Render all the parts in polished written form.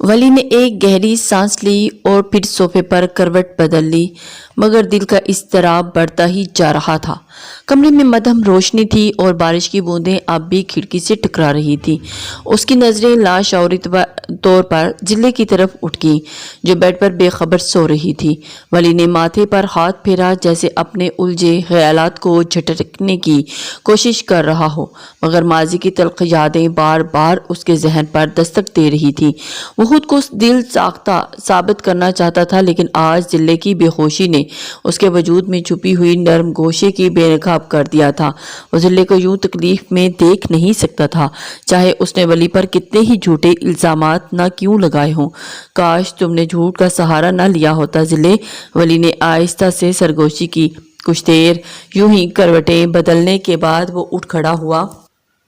वली ने एक गहरी सांस ली और फिर सोफे पर करवट बदल ली, मगर दिल का इज़्तिराब बढ़ता ही जा रहा था। कमरे में मध्यम रोशनी थी और बारिश की बूंदें अब भी खिड़की से टकरा रही थी। उसकी नज़रें लाशऊरी तौर पर जिले की तरफ उठ गईं, जो बेड पर बेखबर सो रही थी। वली ने माथे पर हाथ फेरा, जैसे अपने उलझे ख्यालात को झटकने की कोशिश कर रहा हो, मगर माजी की तल्ख यादें बार बार उसके जहन पर दस्तक दे रही थी। वो खुद को दिल साख्ता साबित करना चाहता था, लेकिन आज जिले की बेहोशी ने उसके वजूद में छुपी हुई नरम गोशे की बेनकाब कर दिया था। वो जिले को यूं तकलीफ में देख नहीं सकता था, चाहे उसने वली पर कितने ही झूठे इल्जामात ना क्यों लगाए हों। काश तुमने झूठ का सहारा ना लिया होता जिले, वली ने आहिस्ता से सरगोशी की। कुछ देर यूं ही करवटें बदलने के बाद वो उठ खड़ा हुआ,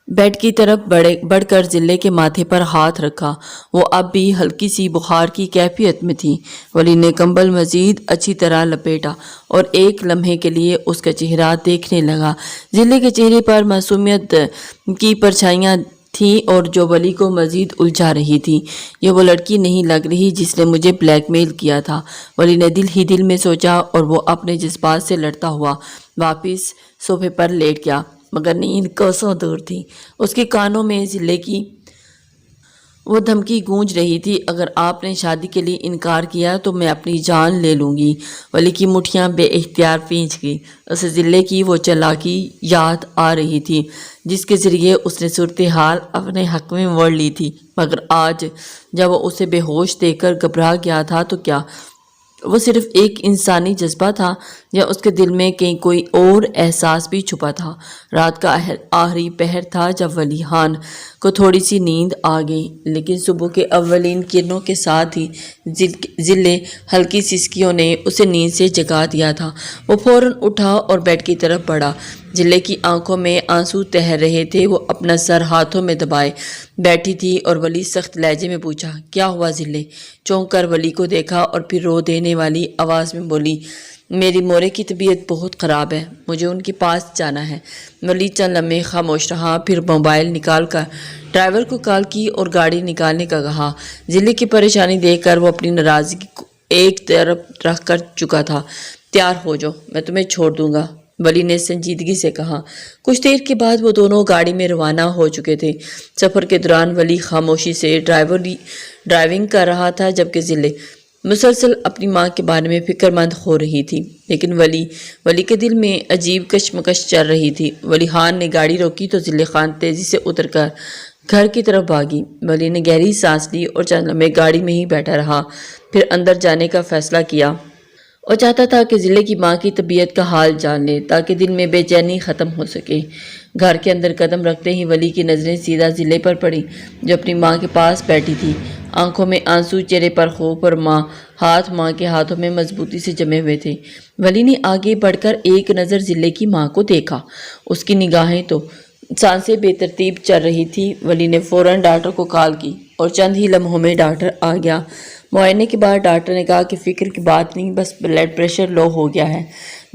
बेड की तरफ बढ़कर जिले के माथे पर हाथ रखा। वो अब भी हल्की सी बुखार की कैफियत में थी। वली ने कंबल मजीद अच्छी तरह लपेटा और एक लम्हे के लिए उसका चेहरा देखने लगा। जिले के चेहरे पर मासूमियत की परछाइयाँ थी और जो वली को मजीद उलझा रही थी। ये वो लड़की नहीं लग रही जिसने मुझे ब्लैकमेल किया था, वली ने दिल ही दिल में सोचा, और वो अपने जज्बात से लड़ता हुआ वापस सोफे पर लेट गया। मगर नींद कोसों दूर थी। उसके कानों में जिले की वो धमकी गूंज रही थी, अगर आपने शादी के लिए इनकार किया तो मैं अपनी जान ले लूँगी। वली की मुठ्ठियाँ बेइख्तियार भींच गई। उसे जिले की वो चालाकी याद आ रही थी जिसके ज़रिए उसने सूरत हाल अपने हक में मोड़ ली थी। मगर आज जब वो उसे बेहोश देखकर घबरा गया था तो क्या वो सिर्फ एक इंसानी जज्बा था, या उसके दिल में कहीं कोई और एहसास भी छुपा था। रात का आखिरी पहर था जब वलीहान को थोड़ी सी नींद आ गई, लेकिन सुबह के अव्वलीन किरणों के साथ ही जिले हल्की सिसकियों ने उसे नींद से जगा दिया था। वो फौरन उठा और बेड की तरफ बढ़ा। जिले की आंखों में आंसू तैर रहे थे। वो अपना सर हाथों में दबाए बैठी थी और वली सख्त लहजे में पूछा, क्या हुआ जिले? चौंक कर वली को देखा और फिर रो देने वाली आवाज़ में बोली, मेरी मोरे की तबीयत बहुत ख़राब है, मुझे उनके पास जाना है। वली चंद लम्हे खामोश रहा, फिर मोबाइल निकाल कर ड्राइवर को कॉल की और गाड़ी निकालने का कहा। जिले की परेशानी देखकर वो अपनी नाराज़गी को एक तरफ रख कर चुका था। तैयार हो जाओ, मैं तुम्हें छोड़ दूंगा, वली ने संजीदगी से कहा। कुछ देर के बाद वो दोनों गाड़ी में रवाना हो चुके थे। सफ़र के दौरान वली खामोशी से ड्राइविंग कर रहा था, जबकि जिले मुसलसल अपनी माँ के बारे में फिक्रमंद हो रही थी। लेकिन वली के दिल में अजीब कशमकश चल रही थी। वलीहान ने गाड़ी रोकी तो जिले खान तेज़ी से उतरकर घर की तरफ भागी। वली ने गहरी सांस ली और चंद लम्हे गाड़ी में ही बैठा रहा, फिर अंदर जाने का फैसला किया और चाहता था कि जिले की माँ की तबीयत का हाल जान ले, ताकि दिल में बेचैनी ख़त्म हो सके। घर के अंदर कदम रखते ही वली की नज़रें सीधा जिले पर पड़ी, जो अपनी माँ के पास बैठी थी। आंखों में आंसू, चेहरे पर खौफ, और हाथ माँ के हाथों में मजबूती से जमे हुए थे। वली ने आगे बढ़कर एक नज़र जिले की माँ को देखा। उसकी निगाहें तो सांसें बेतरतीब चल रही थी। वली ने फ़ौरन डॉक्टर को कॉल की और चंद ही लम्हों में डॉक्टर आ गया। मुआयने के बाद डॉक्टर ने कहा कि फ़िक्र की बात नहीं, बस ब्लड प्रेशर लो हो गया है,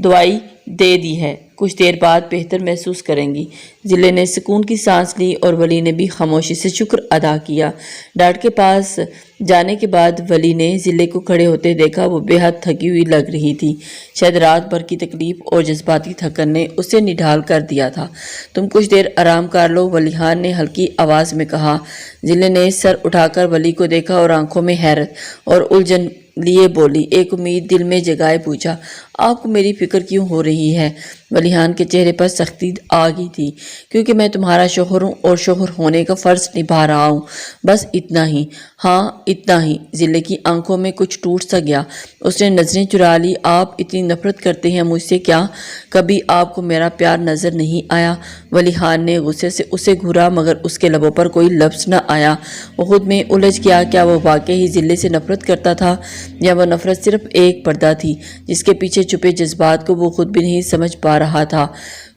दवाई दे दी है, कुछ देर बाद बेहतर महसूस करेंगी। जिले ने सुकून की सांस ली और वली ने भी खामोशी से शुक्र अदा किया। डॉक्टर के पास जाने के बाद वली ने जिले को खड़े होते देखा। वो बेहद थकी हुई लग रही थी। शायद रात भर की तकलीफ और जज्बाती थकन ने उसे निढाल कर दिया था। तुम कुछ देर आराम कर लो, वलीहान ने हल्की आवाज़ में कहा। जिले ने सर उठाकर वली को देखा और आंखों में हैरत और उलझन लिए बोली, एक उम्मीद दिल में जगाए पूछा, आपको मेरी फिक्र क्यों हो रही है? वलीहान के चेहरे पर सख्ती आ गई थी। क्योंकि मैं तुम्हारा शोहर हूँ और शोहर होने का फ़र्ज़ निभा रहा हूँ, बस इतना ही। हाँ, इतना ही। जिले की आंखों में कुछ टूट सा गया। उसने नज़रें चुरा ली। आप इतनी नफरत करते हैं मुझसे क्या? कभी आपको मेरा प्यार नज़र नहीं आया? वलीहान ने गुस्से से उसे घूरा, मगर उसके लबों पर कोई लफ्ज़ न आया। वो खुद में उलझ गया। क्या वो वाकई ही जिले से नफरत करता था, या वह नफरत सिर्फ एक पर्दा थी जिसके पीछे छुपे जज्बात को वो खुद भी नहीं समझ पा रहा था।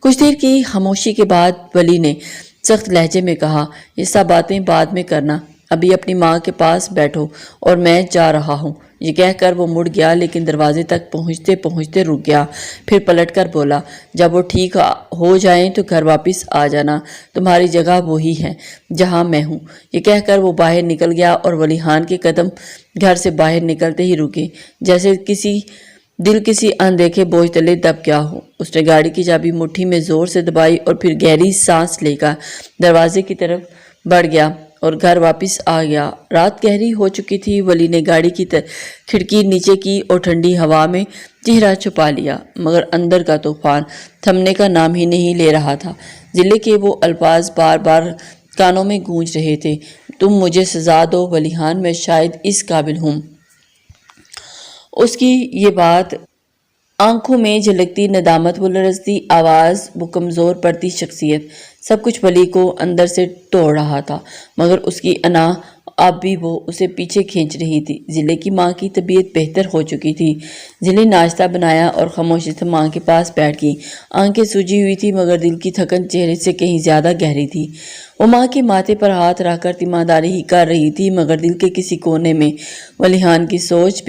कुछ देर की खामोशी के बाद वली ने सख्त लहजे में कहा, ये सब बातें बाद में करना, अभी अपनी माँ के पास बैठो और मैं जा रहा हूँ। یہ کہہ کر وہ مڑ گیا لیکن دروازے تک پہنچتے پہنچتے رک گیا۔ پھر پلٹ کر بولا، جب وہ ٹھیک ہو جائیں تو گھر واپس آ جانا، تمہاری جگہ وہی ہے جہاں میں ہوں۔ یہ کہہ کر وہ باہر نکل گیا اور ولی خان کے قدم گھر سے باہر نکلتے ہی رکے، جیسے دل کسی اندیکھے بوجھ تلے دب گیا ہو۔ اس نے گاڑی کی چابی مٹھی میں زور سے دبائی اور پھر گہری سانس لے کر دروازے کی طرف بڑھ گیا اور گھر واپس آ گیا۔ رات گہری ہو چکی تھی۔ ولی نے گاڑی کی کھڑکی نیچے کی اور ٹھنڈی ہوا میں چہرہ چھپا لیا، مگر اندر کا طوفان تھمنے کا نام ہی نہیں لے رہا تھا۔ ضلع کے وہ الفاظ بار بار کانوں میں گونج رہے تھے، تم مجھے سزا دو ولی خان، میں شاید اس قابل ہوں۔ اس کی یہ بات، آنکھوں میں جھلکتی ندامت، وہ لرزتی آواز، وہ کمزور پڑتی شخصیت، سب کچھ ولی کو اندر سے توڑ رہا تھا، مگر اس کی انا اب بھی وہ اسے پیچھے کھینچ رہی تھی۔ ضلع کی ماں کی طبیعت بہتر ہو چکی تھی۔ ضلع ناشتہ بنایا اور خاموشی سے ماں کے پاس بیٹھ گئی۔ آنکھیں سوجی ہوئی تھی مگر دل کی تھکن چہرے سے کہیں زیادہ گہری تھی۔ وہ ماں کے ماتھے پر ہاتھ رکھ کر تیمارداری ہی کر رہی تھی، مگر دل کے کسی کونے میں ولی خان کی سوچ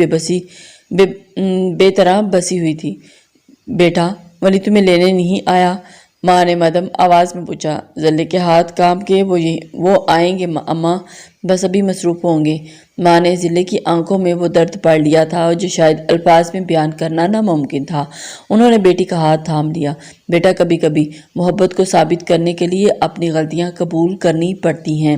بے طرح بسی ہوئی تھی۔ بیٹا، ولی تمہیں لینے نہیں آیا؟ ماں نے مدھم آواز میں پوچھا۔ ضلع کے ہاتھ کانپ کے وہ آئیں گے اماں، بس ابھی مصروف ہوں گے۔ ماں نے ضلع کی آنکھوں میں وہ درد پڑھ لیا تھا جو شاید الفاظ میں بیان کرنا ناممکن تھا۔ انہوں نے بیٹی کا ہاتھ تھام لیا۔ بیٹا، کبھی کبھی محبت کو ثابت کرنے کے لیے اپنی غلطیاں قبول کرنی پڑتی ہیں،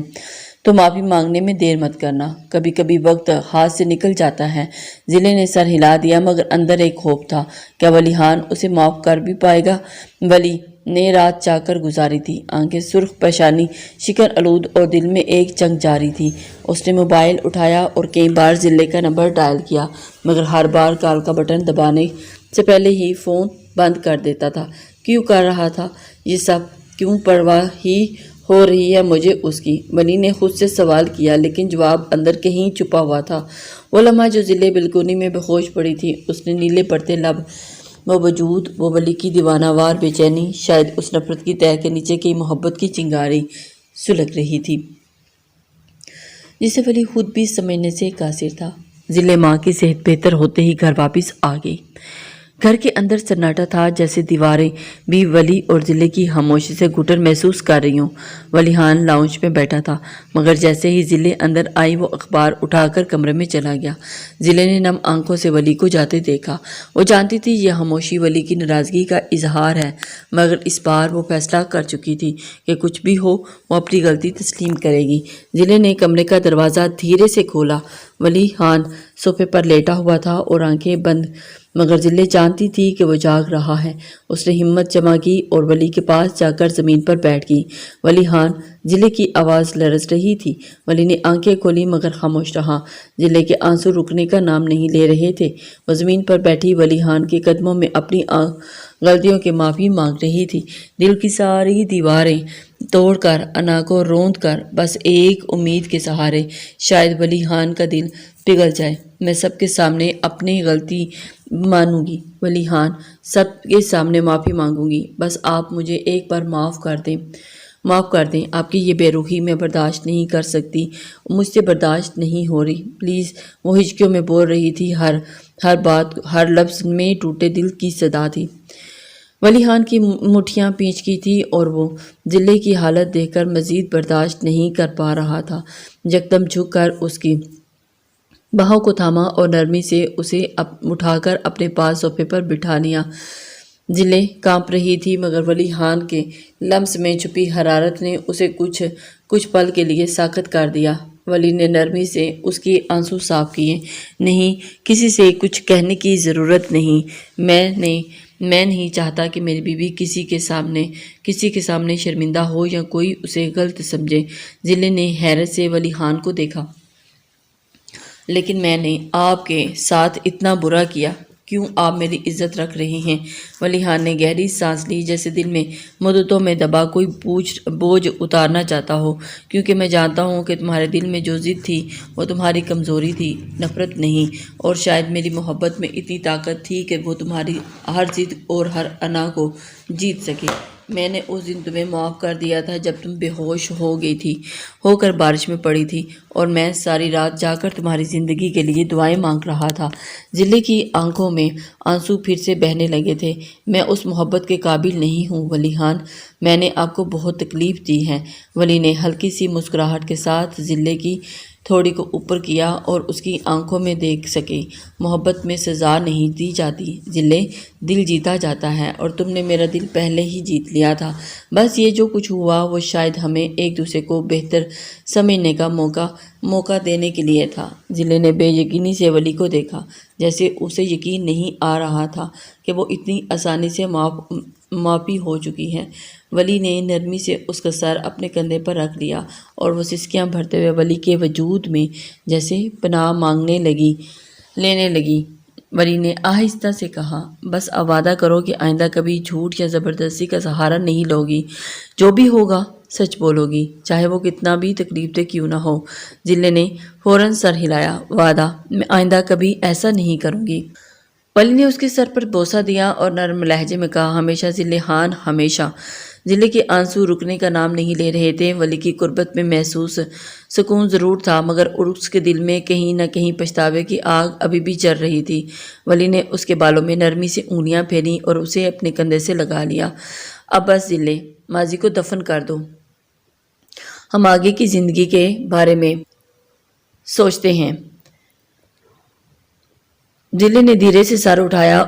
تو معافی مانگنے میں دیر مت کرنا، کبھی کبھی وقت ہاتھ سے نکل جاتا ہے۔ ضلع نے سر ہلا دیا مگر اندر ایک خوف تھا، کیا ولی خان اسے معاف کر بھی پائے گا؟ ولی نے رات جاگ کر گزاری تھی، آنکھیں سرخ، پریشانی شکن آلود اور دل میں ایک جنگ جاری تھی۔ اس نے موبائل اٹھایا اور کئی بار ضلع کا نمبر ڈائل کیا، مگر ہر بار کال کا بٹن دبانے سے پہلے ہی فون بند کر دیتا تھا۔ کیوں کر رہا تھا یہ سب؟ کیوں پرواہ ہی ہو رہی ہے مجھے اس کی؟ ولی نے خود سے سوال کیا، لیکن جواب اندر کہیں چھپا ہوا تھا۔ وہ لمحہ جو ضلع بالکونی میں بے ہوش پڑی تھی، اس نے نیلے پڑتے لب، وہ وجود، وہ ولی کی دیوانہ وار بے چینی، شاید اس نفرت کی تہہ کے نیچے کی محبت کی چنگاری سلگ رہی تھی جسے ولی خود بھی سمجھنے سے قاصر تھا۔ ضلع ماں کی صحت بہتر ہوتے ہی گھر واپس آ گئی۔ گھر کے اندر سناٹا تھا، جیسے دیواریں بھی ولی اور ضلع کی خاموشی سے گھٹن محسوس کر رہی ہوں۔ ولی خان لاؤنج میں بیٹھا تھا، مگر جیسے ہی ضلع اندر آئی وہ اخبار اٹھا کر کمرے میں چلا گیا۔ ضلع نے نم آنکھوں سے ولی کو جاتے دیکھا۔ وہ جانتی تھی یہ خاموشی ولی کی ناراضگی کا اظہار ہے، مگر اس بار وہ فیصلہ کر چکی تھی کہ کچھ بھی ہو وہ اپنی غلطی تسلیم کرے گی۔ ضلع نے کمرے کا دروازہ دھیرے سے کھولا۔ ولی خان صوفے پر لیٹا ہوا تھا اور آنکھیں بند، مگر ضلع جانتی تھی کہ وہ جاگ رہا ہے۔ اس نے ہمت جمع کی اور ولی کے پاس جا کر زمین پر بیٹھ گئی۔ ولی خان، ضلع کی آواز لرز رہی تھی۔ ولی نے آنکھیں کھولی مگر خاموش رہا۔ ضلع کے آنسو رکنے کا نام نہیں لے رہے تھے۔ وہ زمین پر بیٹھی ولی خان کے قدموں میں اپنی غلطیوں کی معافی مانگ رہی تھی، دل کی ساری دیواریں توڑ کر، انا کو روند کر، بس ایک امید کے سہارے، شاید ولی خان کا دل پگھل جائے۔ میں سب کے سامنے اپنی غلطی مانوں گی ولی خان، سب کے سامنے معافی مانگوں گی، بس آپ مجھے ایک بار معاف کر دیں۔ آپ کی یہ بے روحی میں برداشت نہیں کر سکتی، مجھ سے برداشت نہیں ہو رہی، پلیز۔ وہ ہچکیوں میں بول رہی تھی، ہر بات، ہر لفظ میں ٹوٹے دل کی صدا تھی۔ ولی خان کی مٹھیاں پیچ گئی تھی اور وہ ضلع کی حالت دیکھ کر مزید برداشت نہیں کر پا رہا تھا۔ یکدم جھک کر اس کی باہوں کو تھاما اور نرمی سے اسے اٹھا کر اپنے پاس صوفے پر بٹھا لیا۔ ضلع کانپ رہی تھی مگر ولی خان کے لمس میں چھپی حرارت نے اسے کچھ پل کے لیے ساکت کر دیا۔ ولی نے نرمی سے اس کے آنسو صاف کیے۔ نہیں، کسی سے کچھ کہنے کی ضرورت نہیں، میں نہیں چاہتا کہ میری بیوی کسی کے سامنے شرمندہ ہو یا کوئی اسے غلط سمجھے۔ ضلع نے حیرت سے ولی خان کو دیکھا۔ لیکن میں نے آپ کے ساتھ اتنا برا کیا، کیوں آپ میری عزت رکھ رہے ہیں؟ ولی خان نے گہری سانس لی، جیسے دل میں مدتوں میں دبا کوئی بوجھ اتارنا چاہتا ہو۔ کیونکہ میں جانتا ہوں کہ تمہارے دل میں جو ضد تھی وہ تمہاری کمزوری تھی، نفرت نہیں، اور شاید میری محبت میں اتنی طاقت تھی کہ وہ تمہاری ہر ضد اور ہر انا کو جیت سکے۔ میں نے اس دن تمہیں معاف کر دیا تھا جب تم بے ہوش ہو گئی تھی، ہو کر بارش میں پڑی تھی، اور میں ساری رات جا کر تمہاری زندگی کے لیے دعائیں مانگ رہا تھا۔ ضلع کی آنکھوں میں آنسو پھر سے بہنے لگے تھے۔ میں اس محبت کے قابل نہیں ہوں ولی خان، میں نے آپ کو بہت تکلیف دی ہے۔ ولی نے ہلکی سی مسکراہٹ کے ساتھ ضلع کی تھوڑی کو اوپر کیا اور اس کی آنکھوں میں دیکھ سکے۔ محبت میں سزا نہیں دی جاتی ضلع، دل جیتا جاتا ہے، اور تم نے میرا دل پہلے ہی جیت لیا تھا۔ بس یہ جو کچھ ہوا وہ شاید ہمیں ایک دوسرے کو بہتر سمجھنے کا موقع دینے کے لیے تھا۔ ضلع نے بے یقینی سے ولی کو دیکھا، جیسے اسے یقین نہیں آ رہا تھا کہ وہ اتنی آسانی سے معافی ہو چکی ہے۔ ولی نے نرمی سے اس کا سر اپنے کندھے پر رکھ لیا اور وہ سسکیاں بھرتے ہوئے ولی کے وجود میں جیسے پناہ لینے لگی۔ ولی نے آہستہ سے کہا، بس اب وعدہ کرو کہ آئندہ کبھی جھوٹ یا زبردستی کا سہارا نہیں لوگی، جو بھی ہوگا سچ بولو گی، چاہے وہ کتنا بھی تکلیف دہ کیوں نہ ہو۔ ضلع نے فوراً سر ہلایا، وعدہ، میں آئندہ کبھی ایسا نہیں کروں گی۔ ولی نے اس کے سر پر بوسہ دیا اور نرم لہجے میں کہا، ہمیشہ ضلع خان، ہمیشہ۔ ضلع کے آنسو رکنے کا نام نہیں لے رہے تھے۔ ولی کی قربت میں محسوس سکون ضرور تھا، مگر اس کے دل میں کہیں نہ کہیں پچھتاوے کی آگ ابھی بھی جل رہی تھی۔ ولی نے اس کے بالوں میں نرمی سے انگلیاں پھیریں اور اسے اپنے کندھے سے لگا لیا۔ اب بس ضلع، ماضی کو دفن کر دو، ہم آگے کی زندگی کے بارے میں سوچتے ہیں۔ ضلع نے دھیرے سے سر اٹھایا،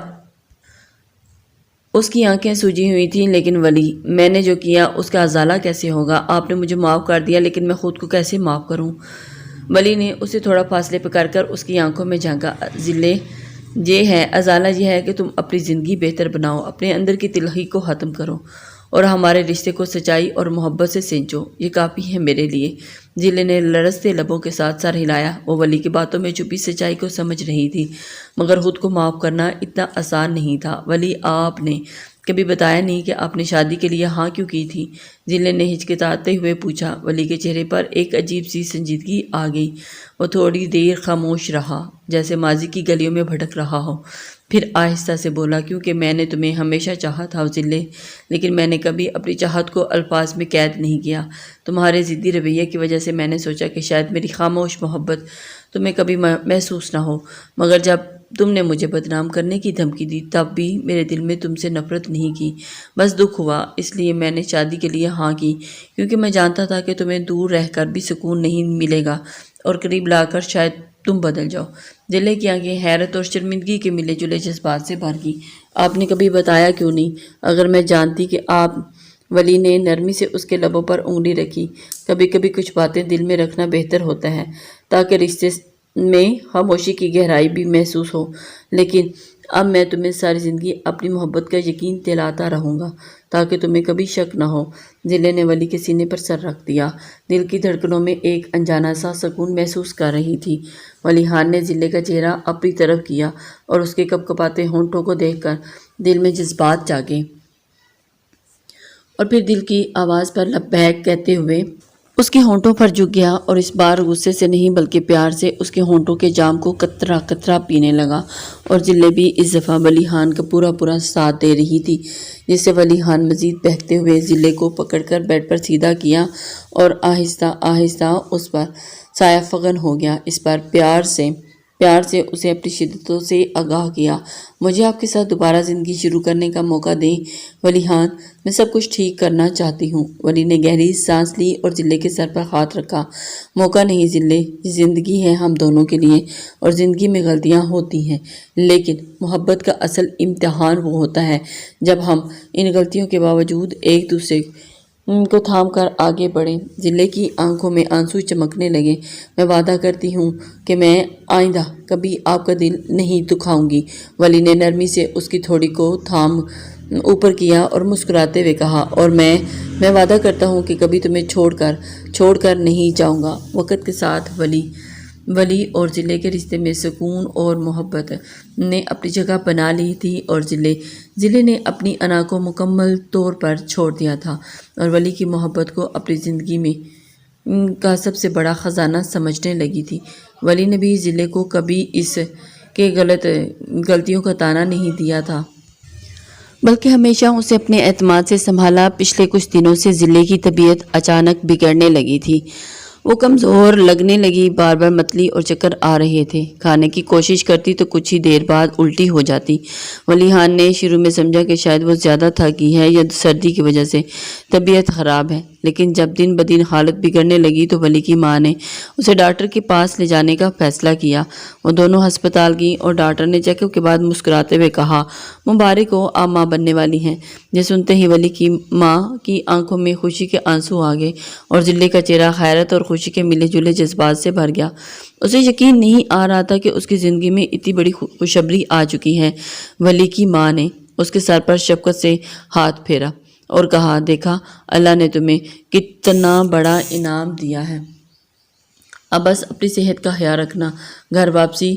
اس کی آنکھیں سوجی ہوئی تھیں۔ لیکن ولی، میں نے جو کیا اس کا ازالہ کیسے ہوگا؟ آپ نے مجھے معاف کر دیا، لیکن میں خود کو کیسے معاف کروں؟ ولی نے اسے تھوڑا فاصلے پہ کر اس کی آنکھوں میں جھانکا، ضلع، یہ ہے ازالہ، یہ ہے کہ تم اپنی زندگی بہتر بناؤ، اپنے اندر کی تلخی کو ختم کرو اور ہمارے رشتے کو سچائی اور محبت سے سینچو، یہ کافی ہے میرے لیے۔ ضلع نے لرزتے لبوں کے ساتھ سر ہلایا۔ وہ ولی کی باتوں میں چھپی سچائی کو سمجھ رہی تھی، مگر خود کو معاف کرنا اتنا آسان نہیں تھا۔ ولی، آپ نے کبھی بتایا نہیں کہ آپ نے شادی کے لیے ہاں کیوں کی تھی؟ ضلع نے ہچکچاتے ہوئے پوچھا۔ ولی کے چہرے پر ایک عجیب سی سنجیدگی آ گئی۔ وہ تھوڑی دیر خاموش رہا، جیسے ماضی کی گلیوں میں بھٹک رہا ہو، پھر آہستہ سے بولا، کیونکہ میں نے تمہیں ہمیشہ چاہا تھا ضلع، لیکن میں نے کبھی اپنی چاہت کو الفاظ میں قید نہیں کیا۔ تمہارے ضدی رویے کی وجہ سے میں نے سوچا کہ شاید میری خاموش محبت تمہیں کبھی محسوس نہ ہو، مگر جب تم نے مجھے بدنام کرنے کی دھمکی دی تب بھی میرے دل میں تم سے نفرت نہیں کی، بس دکھ ہوا۔ اس لیے میں نے شادی کے لیے ہاں کی، کیونکہ میں جانتا تھا کہ تمہیں دور رہ کر بھی سکون نہیں ملے گا اور قریب لا کر شاید تم بدل جاؤ۔ ضلع کی آنکھیں حیرت اور شرمندگی کے ملے جلے جذبات سے بھر گئی۔ آپ نے کبھی بتایا کیوں نہیں؟ اگر میں جانتی کہ آپ، ولی نے نرمی سے اس کے لبوں پر انگلی رکھی، کبھی کبھی کچھ باتیں دل میں رکھنا بہتر ہوتا ہے تاکہ رشتے میں خاموشی کی گہرائی بھی محسوس ہو، لیکن اب میں تمہیں ساری زندگی اپنی محبت کا یقین دلاتا رہوں گا تاکہ تمہیں کبھی شک نہ ہو۔ ضلع نے ولی کے سینے پر سر رکھ دیا، دل کی دھڑکنوں میں ایک انجانا سا سکون محسوس کر رہی تھی۔ ولی خان نے ضلع کا چہرہ اپنی طرف کیا اور اس کے کپکپاتے ہونٹوں کو دیکھ کر دل میں جذبات جاگے، اور پھر دل کی آواز پر لبیک کہتے ہوئے اس کے ہونٹوں پر جھک گیا، اور اس بار غصے سے نہیں بلکہ پیار سے اس کے ہونٹوں کے جام کو قطرہ قطرہ پینے لگا۔ اور ضلع بھی اس دفعہ ولی خان کا پورا ساتھ دے رہی تھی، جس سے ولی خان مزید بہکتے ہوئے ضلع کو پکڑ کر بیڈ پر سیدھا کیا اور آہستہ آہستہ اس پر سایہ فغن ہو گیا۔ اس پر پیار سے اسے اپنی شدتوں سے آگاہ کیا۔ مجھے آپ کے ساتھ دوبارہ زندگی شروع کرنے کا موقع دیں ولی خان، میں سب کچھ ٹھیک کرنا چاہتی ہوں۔ ولی نے گہری سانس لی اور ضلع کے سر پر ہاتھ رکھا۔ موقع نہیں ضلع، یہ زندگی ہے ہم دونوں کے لیے، اور زندگی میں غلطیاں ہوتی ہیں، لیکن محبت کا اصل امتحان وہ ہوتا ہے جب ہم ان غلطیوں کے باوجود ایک دوسرے کو تھام کر آگے بڑھیں۔ ضلع کی آنکھوں میں آنسو چمکنے لگے۔ میں وعدہ کرتی ہوں کہ میں آئندہ کبھی آپ کا دل نہیں دکھاؤں گی۔ ولی نے نرمی سے اس کی تھوڑی کو تھام اوپر کیا اور مسکراتے ہوئے کہا، اور میں وعدہ کرتا ہوں کہ کبھی تمہیں چھوڑ کر نہیں جاؤں گا۔ وقت کے ساتھ ولی اور ضلع کے رشتے میں سکون اور محبت نے اپنی جگہ بنا لی تھی، اور ضلع نے اپنی انا کو مکمل طور پر چھوڑ دیا تھا اور ولی کی محبت کو اپنی زندگی میں کا سب سے بڑا خزانہ سمجھنے لگی تھی۔ ولی نے بھی ضلع کو کبھی اس کے غلطیوں کا تانا نہیں دیا تھا، बल्कि हमेशा उसे अपने एतमाद से संभाला। पिछले कुछ दिनों से ज़िले की तबीयत अचानक बिगड़ने लगी थी। वो कमज़ोर लगने लगी, बार बार मतली और चक्कर आ रहे थे। खाने की कोशिश करती तो कुछ ही देर बाद उल्टी हो जाती। वलीहान ने शुरू में समझा कि शायद वो ज़्यादा थकी है या सर्दी की वजह से तबीयत ख़राब है, लेकिन जब दिन ब दिन हालत बिगड़ने लगी तो वली की माँ ने उसे डॉक्टर के पास ले जाने का फ़ैसला किया। वो दोनों अस्पताल गई और डॉक्टर ने चेकअप के बाद मुस्कुराते हुए कहा, मुबारक हो, आप माँ बनने वाली हैं। ये सुनते ही वली की माँ की आंखों में खुशी के आंसू आ गए और ज़िले का चेहरा हैरत और खुशी के मिले जुले जज्बात से भर गया। उसे यकीन नहीं आ रहा था कि उसकी ज़िंदगी में इतनी बड़ी खुशखबरी आ चुकी है। वली की माँ ने उसके सर पर शफकत से हाथ फेरा और कहा, देखा, अल्लाह ने तुम्हें कितना बड़ा इनाम दिया है। अब बस अपनी सेहत का ख्याल रखना। घर वापसी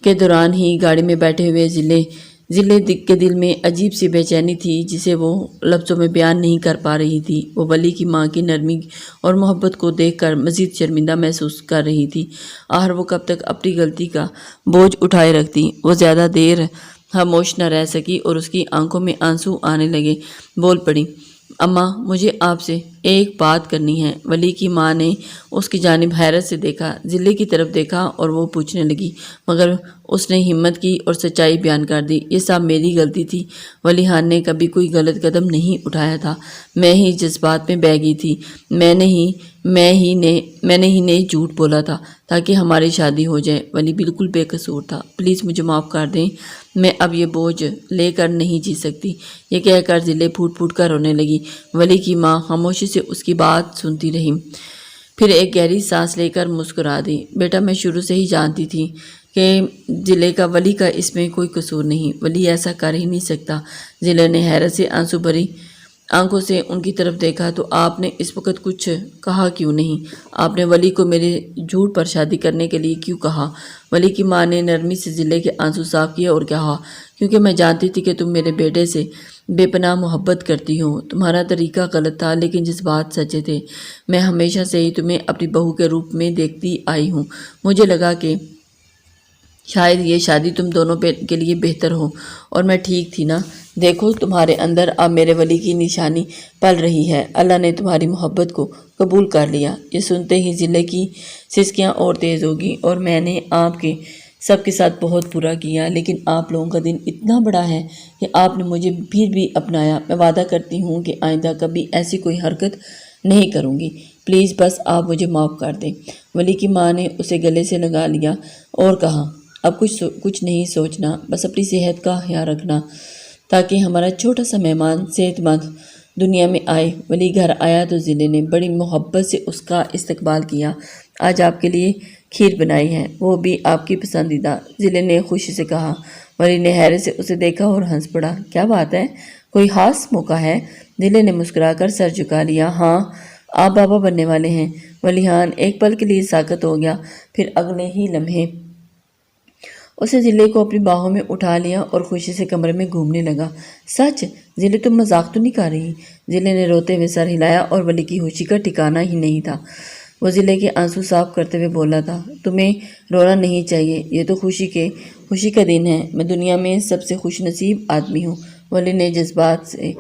के दौरान ही गाड़ी में बैठे हुए ज़िले के दिल में अजीब सी बेचैनी थी जिसे वो लफ्ज़ों में बयान नहीं कर पा रही थी। वो वली की माँ की नरमी और मोहब्बत को देखकर मज़ीद शर्मिंदा महसूस कर रही थी। आखिर वो कब तक अपनी गलती का बोझ उठाए रखती। वो ज़्यादा देर खामोश न रह सकी और उसकी आंखों में आंसू आने लगे। बोल पड़ी, अम्मा, मुझे आपसे एक बात करनी है। वली की माँ ने उसकी जानिब हैरत से देखा, ज़िले की तरफ देखा और वो पूछने लगी, मगर उसने हिम्मत की और सच्चाई बयान कर दी। ये सब मेरी गलती थी। वलीहान ने कभी कोई गलत कदम नहीं उठाया था। मैं ही जज्बात में बह गई थी। मैंने ही ने झूठ बोला था ताकि हमारी शादी हो जाए। वली बिल्कुल बेकसूर था। प्लीज़ मुझे माफ़ कर दें। मैं अब ये बोझ लेकर नहीं जी सकती। ये कहकर ज़िले फूट फूट कर रोने लगी। वली की माँ खामोशी से उसकी बात सुनती रही, फिर एक गहरी सांस लेकर मुस्कुरा दी। बेटा, मैं शुरू से ही जानती थी कि ज़िले का वली का इसमें कोई कसूर नहीं। वली ऐसा कर ही नहीं सकता। ज़िले ने हैरत से आंसू भरी आंखों से उनकी तरफ देखा। तो आपने इस वक्त कुछ कहा क्यों नहीं? आपने वली को मेरे झूठ पर शादी करने के लिए क्यों कहा? वली की माँ ने नरमी से ज़िले के आंसू साफ किए और कहा, क्योंकि मैं जानती थी कि तुम मेरे बेटे से बेपनाह मोहब्बत करती हो। तुम्हारा तरीका गलत था लेकिन जज्बात सच्चे थे। मैं हमेशा से ही तुम्हें अपनी बहू के रूप में देखती आई हूँ। मुझे लगा कि शायद ये शादी तुम दोनों के लिए बेहतर हो, और मैं ठीक थी ना? देखो, तुम्हारे अंदर अब मेरे वली की निशानी पल रही है। अल्लाह ने तुम्हारी मोहब्बत को कबूल कर लिया। ये सुनते ही ज़िले की सिसकियाँ और तेज़ होगी। और मैंने आपके सबके साथ बहुत बुरा किया, लेकिन आप लोगों का दिन इतना बड़ा है कि आपने मुझे फिर भी अपनाया। मैं वादा करती हूँ कि आइंदा कभी ऐसी कोई हरकत नहीं करूँगी। प्लीज़ बस आप मुझे माफ़ कर दें। वली की माँ ने उसे गले से लगा लिया और कहा, अब कुछ नहीं सोचना, बस अपनी सेहत का ख्याल रखना ताकि हमारा छोटा सा मेहमान सेहतमंद दुनिया में आए। वली घर आया तो ज़िले ने बड़ी मोहब्बत से उसका इस्तकबाल किया। आज आपके लिए खीर बनाई है, वो भी आपकी पसंदीदा, ज़िले ने खुशी से कहा। वली ने हैरत से उसे देखा और हंस पड़ा। क्या बात है, कोई खास मौका है? ज़िले ने मुस्कुराकर सर झुका लिया। हाँ, आप बाबा बनने वाले हैं। वलीहान एक पल के लिए साकत हो गया, फिर अगले ही लम्हे उसे ज़िले को अपनी बाहों में उठा लिया और खुशी से कमरे में घूमने लगा। सच? ज़िले, तुम मजाक तो नहीं कर रही? ज़िले ने रोते हुए सर हिलाया और वली की खुशी का ठिकाना ही नहीं था। वो ज़िले के आंसू साफ करते हुए बोला था, तुम्हें रोना नहीं चाहिए, ये तो खुशी का दिन है। मैं दुनिया में सबसे खुश नसीब आदमी हूँ। वली ने जज्बात से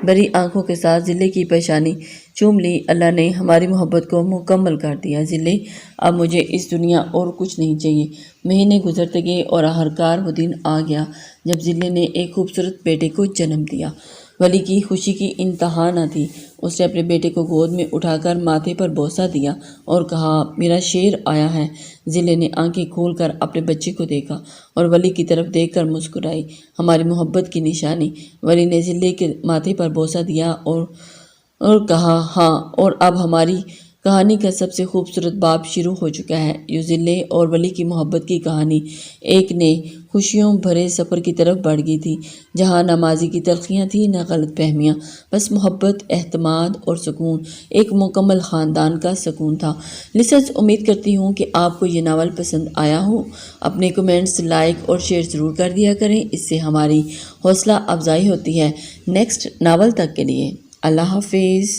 भरी आंखों के साथ ज़िले की पेशानी चूम ली। अल्लाह ने हमारी मोहब्बत को मुकम्मल कर दिया। ज़िले, अब मुझे इस दुनिया और कुछ नहीं चाहिए। महीने गुजरते गए और आखिरकार वो दिन आ गया जब ज़िले ने एक खूबसूरत बेटे को जन्म दिया। वली की खुशी की इंतहा न थी। उसने अपने बेटे को गोद में उठाकर माथे पर बोसा दिया और कहा, मेरा शेर आया है। ज़िले ने आंखें खोलकर अपने बच्चे को देखा और वली की तरफ देखकर मुस्कुराई। हमारी मोहब्बत की निशानी। वली ने ज़िले के माथे पर बोसा दिया और कहा, हाँ, और अब हमारी कहानी का सबसे खूबसूरत बाब शुरू हो चुका है। यूं ज़िले और वली की मोहब्बत की कहानी एक नए खुशियों भरे सफ़र की तरफ बढ़ गई थी, जहाँ न माजी की तलखियाँ थी न गलत फहमियाँ, बस मोहब्बत, एहतमाद और सुकून। एक मुकम्मल ख़ानदान का सुकून था। लिसनर्स, उम्मीद करती हूँ कि आपको ये नावल पसंद आया हो। अपने कमेंट्स, लाइक और शेयर ज़रूर कर दिया करें, इससे हमारी हौसला अफजाई होती है। नेक्स्ट नावल तक के लिए अल्लाह हाफिज़।